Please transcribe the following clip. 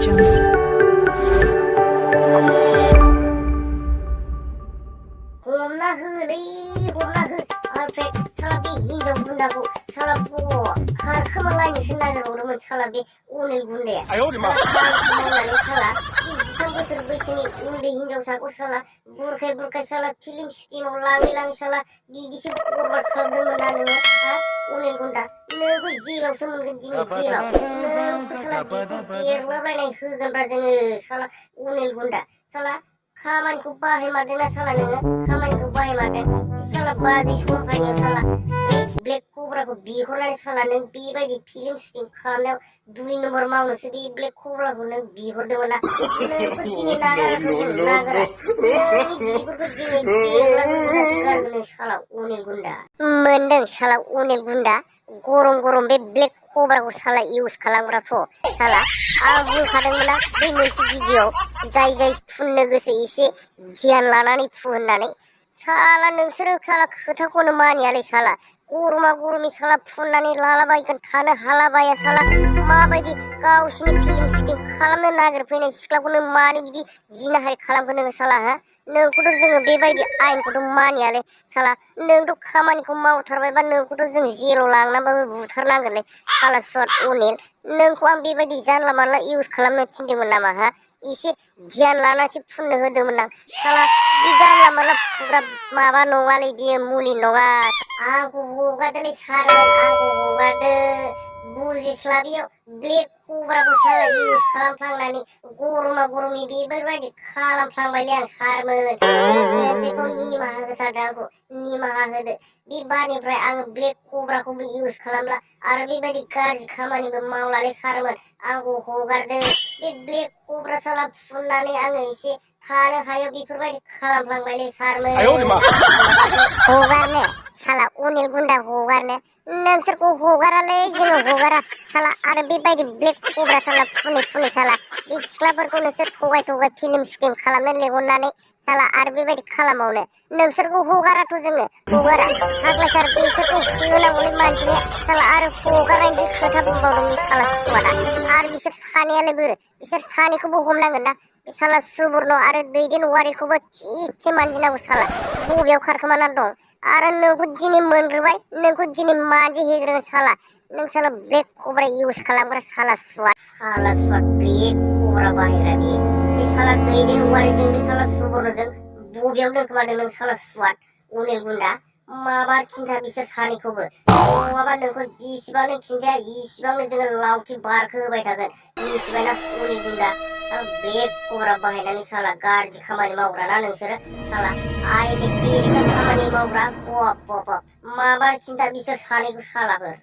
Hôm na hư alpek salabi hinjau bundaku salabu khar khamalai sinnajar urumun salabi unil gunde khamalai sala istam bosor boisoni unde hinjausaku sala burkai sala film shooting langi sala bidisi borbar khalmदोंमोन नोङो unil gunda नोंखौ जेलावसो मोनगोन दिनै जेलाव नोंखौ sala बिखौ बेरलाबायनाय होगोनब्रा जोङो sala unil gunda sala खामानिखौ बाहायमारदोंना साला नोङो खामानिखौ बाहायमारदों साला बाजै समफानियाव साला ब्लेक कब्राखौ बिहरनानै साला नों बेबायदि फिल्म शुटिं खालामनायाव 2 नम्बर मावनोसो बे ब्लेक कब्राखौ नों बिहरदोंमोन ना नोंखौ दिनै नागाराखौ जों नागारा नोंनि बिगुरखौ दिनै बेरलाहोनासो गारगोन नों साला अनिल गुन्दा मोनदों साला अनिल गुन्दा गरम बे ब्लेक कब्राखौ साला इउज खालामग्राथ' साला आं बुंखादोंमोन ना बै मोनसे भिडिअ जाय फुननो गोसो एसे ध्यान लानानै फु होननानै साला नोंसोरो साला खोथाखौनो मानियालै साला गरमि साला फुननानै लालाबायगोन थानो हालाबाया साला माबायदि गावसिनि फिल्म शुटिं खालामनो नागिरफैनाय सिख्लाखौनो मानो बिदि जिनाहारि खालामखो नोङो साला हा नोंखौथ' जोङो बेबायदि आयेनखौथ' मानियालै साला नोंथ' खामानिखौ मावथारबायबा नोंखौथ' जों जेलाव लांनानैबाबो बुथारनांगोनलै साला सुवाद अनिल नोंखौ आं बेबायदि जानला मानला इउज खालामनो थिनदोंमोन नामा हा एसे ध्यान लानासो फुननो होदोंमोन आं साला बे जानला मानला फुग्रा माबा नङालै बियो मुलि नङा आंखौ हगारदोलै सारमोन आंखौ हगारदो बुजिस्लाबियाव ब्लेक कब्राखौ साला इउज खालामफ्लांनानै गरमि बेफोरबायदि खालामफ्लांबायलै आं सारमोन खोनसेखौ निमाहा होथारदो आंखौ निमाहा होदो बे बारनिफ्राय आङो ब्लेक कब्राखौबो इउज खालामला आरो बेबायदि गाज्रि खामानिबो मावलालै सारमोन आंखौ हगारदो बे ब्लेक कब्रा साला फुननानै आङो एसे थानो हायो बेफोरबायदि खालामफ्लांबायलै सारमोन हगारनो साला अनिल गुन्दा हगारनो नोंसोरखौ हगारालै जोङो हगारा साला आरो बेबायदि ब्लेक कब्रा साला फुनै साला बे सिख्लाफोरखौ नोंसोर थगाय फिल्म शुटिं खालामनो लेंहरनानै साला आरो बेबायदि खालामबावनो नोंसोरखौ हगाराथ' जोङो हगारा फाग्ला सार बिसोरखौ होनांगौलै मानसिनो साला आरो हगारनायनि खोथा बुंबावदों बे साला सुवादा आरो बिसोर सानैयालाय बोरो बिसोर सानैखौबो हमनांगोन ना बे साला सुबुर्न आरो दैदेन वारिखौबो थिगसे मानजिनांगौ साला बबेयाव खारखोमानानै दं आरो नोंखौ दिनै मोनग्रोबाय नोंखौ दिनै मानजिहैग्रोगोन साला नों साला ब्लेक कब्रा इउज खालामग्रा साला सुवाद ब्लेक कब्रा बाहायग्रा बे साला दैदेन वारिजों बे साला सुबुर्नजों बबेयाव दोनखोमादों नों साला सुवाद अनिल गुन्दा माबा खिन्था बिसोर सानैखौबो नङाबा नोंखौ जिसिबांनो खिन्थाया इसिबांनो जोङो लावथि बारखो होबाय थागोन मिथिबायना अनिल गुन्दा साला ब्लेक कब्रा बाहायनानै साला गाज्रि खामानि मावग्रा ना नोंसोरो साला आयेननि बेरेखा खामानि मावग्रा माबा खिन्था बिसोर सानैखौ सालाफोर